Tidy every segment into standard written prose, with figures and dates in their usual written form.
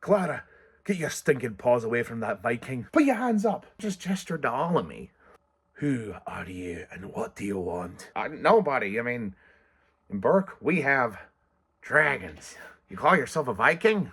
Clara, get your stinking paws away from that Viking. Put your hands up. Just gestured to all of me. Who are you and what do you want? Nobody. I mean, in Burke, we have dragons. You call yourself a Viking?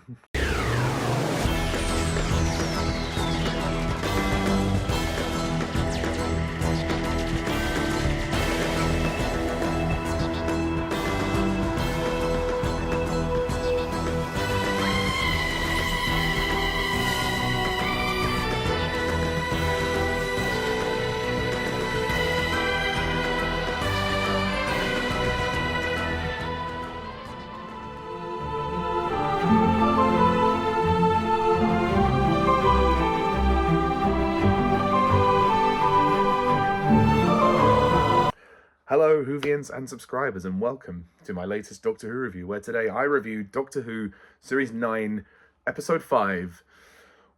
Hello Whovians and subscribers, and welcome to my latest Doctor Who review, where today I review Doctor Who Series 9, Episode 5,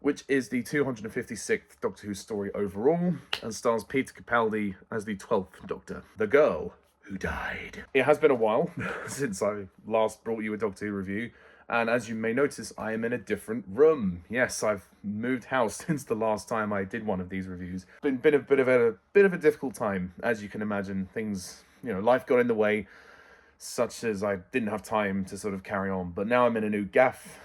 which is the 256th Doctor Who story overall, and stars Peter Capaldi as the 12th Doctor, the girl who died. It has been a while since I last brought you a Doctor Who review, and as you may notice, I am in a different room. Yes, I've moved house since the last time I did one of these reviews. Been a bit of a difficult time, as you can imagine. Things, life got in the way, such as I didn't have time to sort of carry on. But now I'm in a new gaff.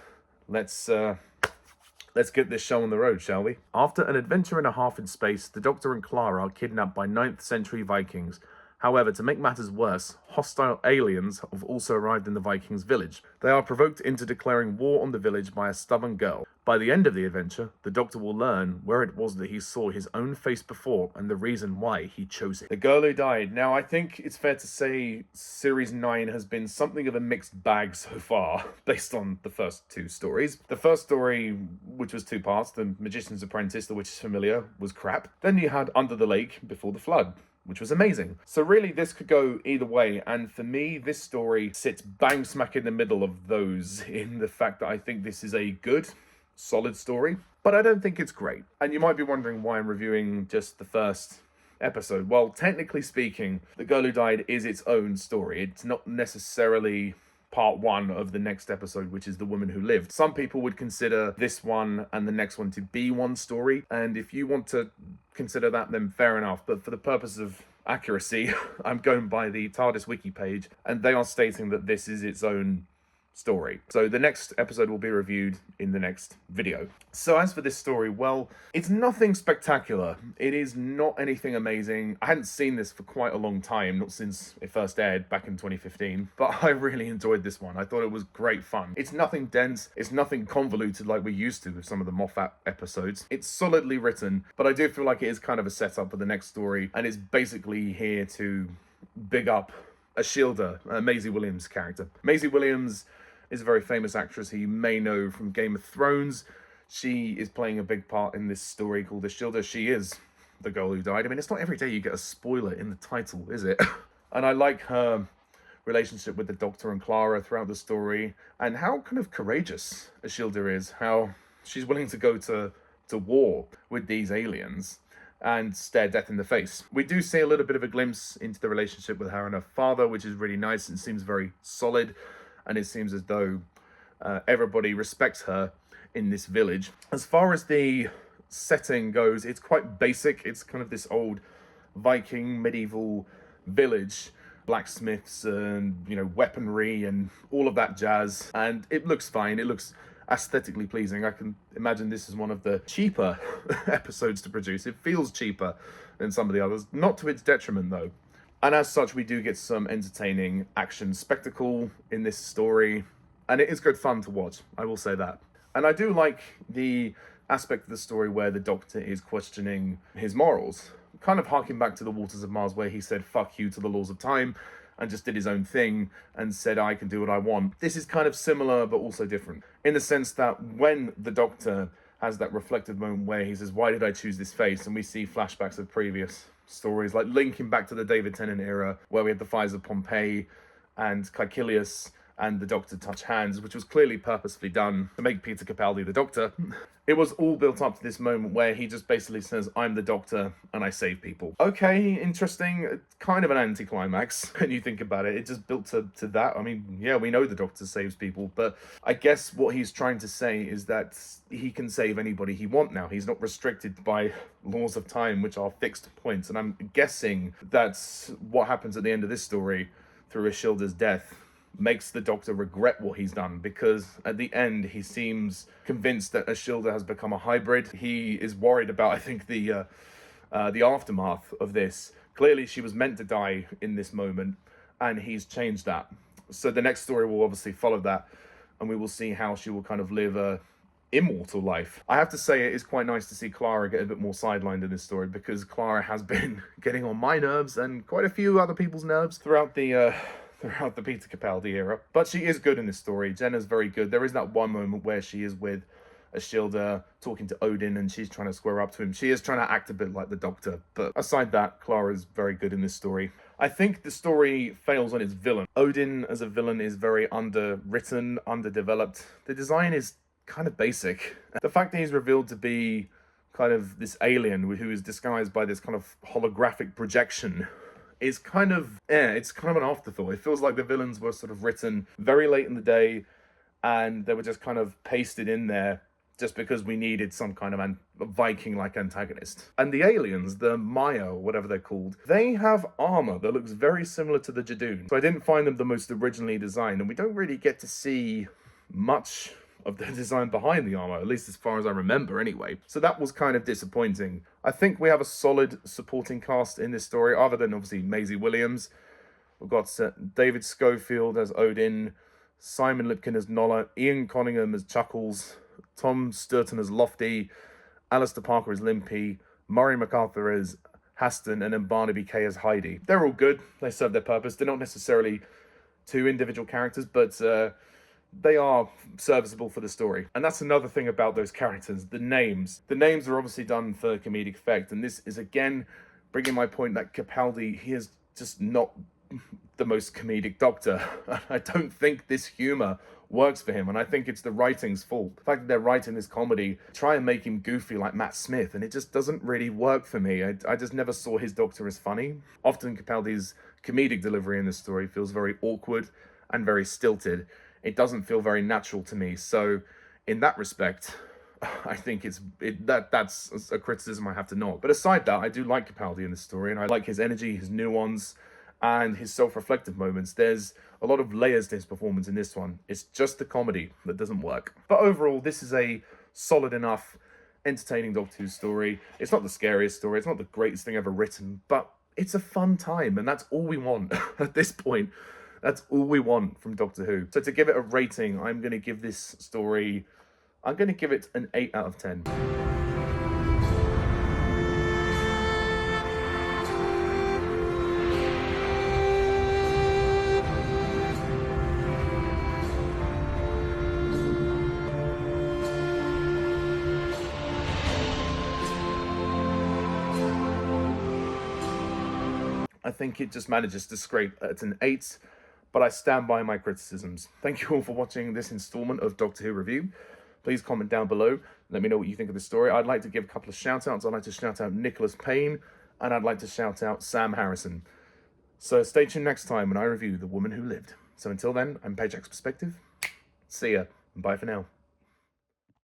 Let's get this show on the road, shall we? After an adventure and a half in space, the Doctor and Clara are kidnapped by 9th century Vikings. However, to make matters worse, hostile aliens have also arrived in the Vikings' village. They are provoked into declaring war on the village by a stubborn girl. By the end of the adventure, the Doctor will learn where it was that he saw his own face before and the reason why he chose it. The girl who died. Now, I think it's fair to say Series 9 has been something of a mixed bag so far, based on the first two stories. The first story, which was 2 parts, The Magician's Apprentice, The Witch's Familiar, was crap. Then you had Under the Lake Before the Flood, which was amazing. So really, this could go either way, and for me, this story sits bang smack in the middle of those, in the fact that I think this is a good, solid story, but I don't think it's great. And you might be wondering why I'm reviewing just the first episode. Well, technically speaking, The Girl Who Died is its own story. It's not necessarily part 1 of the next episode, which is The Woman Who Lived. Some people would consider this one and the next one to be one story, and if you want to consider that, then fair enough. But for the purpose of accuracy, I'm going by the TARDIS wiki page, and they are stating that this is its own story. So the next episode will be reviewed in the next video. So as for this story, well, it's nothing spectacular. It is not anything amazing. I hadn't seen this for quite a long time, not since it first aired back in 2015, but I really enjoyed this one. I thought it was great fun. It's nothing dense, it's nothing convoluted like we used to with some of the Moffat episodes. It's solidly written, but I do feel like it is kind of a setup for the next story, and it's basically here to big up a shielder, Maisie Williams' character. Maisie Williams is a very famous actress who you may know from Game of Thrones. She is playing a big part in this story called The Shielder. She is the girl who died. I mean, it's not every day you get a spoiler in the title, is it? And I like her relationship with the Doctor and Clara throughout the story, and how kind of courageous a Shielder is, how she's willing to go to war with these aliens and stare death in the face. We do see a little bit of a glimpse into the relationship with her and her father, which is really nice and seems very solid. And it seems as though everybody respects her in this village. As far as the setting goes, it's quite basic. It's kind of this old Viking medieval village, blacksmiths and weaponry and all of that jazz. And it looks fine. It looks aesthetically pleasing. I can imagine this is one of the cheaper episodes to produce. It feels cheaper than some of the others, not to its detriment though. And as such, we do get some entertaining action spectacle in this story, and it is good fun to watch, I will say that. And I do like the aspect of the story where the Doctor is questioning his morals, kind of harking back to The Waters of Mars, where he said fuck you to the laws of time and just did his own thing and said I can do what I want. This is kind of similar but also different, in the sense that when the Doctor has that reflective moment where he says, why did I choose this face? And we see flashbacks of previous stories, like linking back to the David Tennant era, where we had the fires of Pompeii and Caecilius and the Doctor touch hands, which was clearly purposefully done to make Peter Capaldi the Doctor. It was all built up to this moment where he just basically says, I'm the Doctor and I save people. Okay, interesting. Kind of an anticlimax when you think about it. It just built to that. I mean, yeah, we know the Doctor saves people, but I guess what he's trying to say is that he can save anybody he wants now. He's not restricted by laws of time, which are fixed points. And I'm guessing that's what happens at the end of this story through Ishilda's death. Makes the Doctor regret what he's done, because at the end he seems convinced that Ishilda has become a hybrid. He is worried about, I think, the aftermath of this. Clearly she was meant to die in this moment, and he's changed that. So the next story will obviously follow that, and we will see how she will kind of live a immortal life. I have to say, it is quite nice to see Clara get a bit more sidelined in this story, because Clara has been getting on my nerves and quite a few other people's nerves throughout the Peter Capaldi era. But she is good in this story. Jenna's very good. There is that one moment where she is with Ishilda talking to Odin and she's trying to square up to him. She is trying to act a bit like the Doctor. But aside that, Clara's very good in this story. I think the story fails on its villain. Odin as a villain is very underwritten, underdeveloped. The design is kind of basic. The fact that he's revealed to be kind of this alien who is disguised by this kind of holographic projection is kind of, it's kind of an afterthought. It feels like the villains were sort of written very late in the day and they were just kind of pasted in there just because we needed some kind of Viking-like antagonist. And the aliens, the Maya, or whatever they're called, they have armor that looks very similar to the Jadoon. So I didn't find them the most originally designed, and we don't really get to see much of the design behind the armor, at least as far as I remember anyway. So that was kind of disappointing. I think we have a solid supporting cast in this story, other than obviously Maisie Williams. We've got David Schofield as Odin, Simon Lipkin as Nola, Ian Conningham as Chuckles, Tom Sturton as Lofty, Alistair Parker as Limpy, Murray MacArthur as Haston, and then Barnaby Kay as Heidi. They're all good. They serve their purpose. They're not necessarily two individual characters, but they are serviceable for the story. And that's another thing about those characters, the names. The names are obviously done for comedic effect, and this is again bringing my point that Capaldi, he is just not the most comedic Doctor. I don't think this humor works for him, and I think it's the writing's fault. The fact that they're writing this comedy, try and make him goofy like Matt Smith, and it just doesn't really work for me. I just never saw his Doctor as funny. Often Capaldi's comedic delivery in this story feels very awkward and very stilted. It doesn't feel very natural to me. So in that respect, I think that's a criticism I have to knock. But aside that, I do like Capaldi in this story, and I like his energy, his nuance, and his self-reflective moments. There's a lot of layers to his performance in this one. It's just the comedy that doesn't work. But overall, this is a solid enough, entertaining Doctor Who story. It's not the scariest story. It's not the greatest thing ever written, but it's a fun time, and that's all we want at this point. That's all we want from Doctor Who. So to give it a rating, I'm going to give this story, I'm going to give it an 8 out of 10. I think it just manages to scrape at an 8. But I stand by my criticisms. Thank you all for watching this installment of Doctor Who Review. Please comment down below. Let me know what you think of the story. I'd like to give a couple of shout-outs. I'd like to shout out Nicholas Payne, and I'd like to shout out Sam Harrison. So stay tuned next time when I review The Woman Who Lived. So until then, I'm Pajak's Perspective. See ya, and bye for now.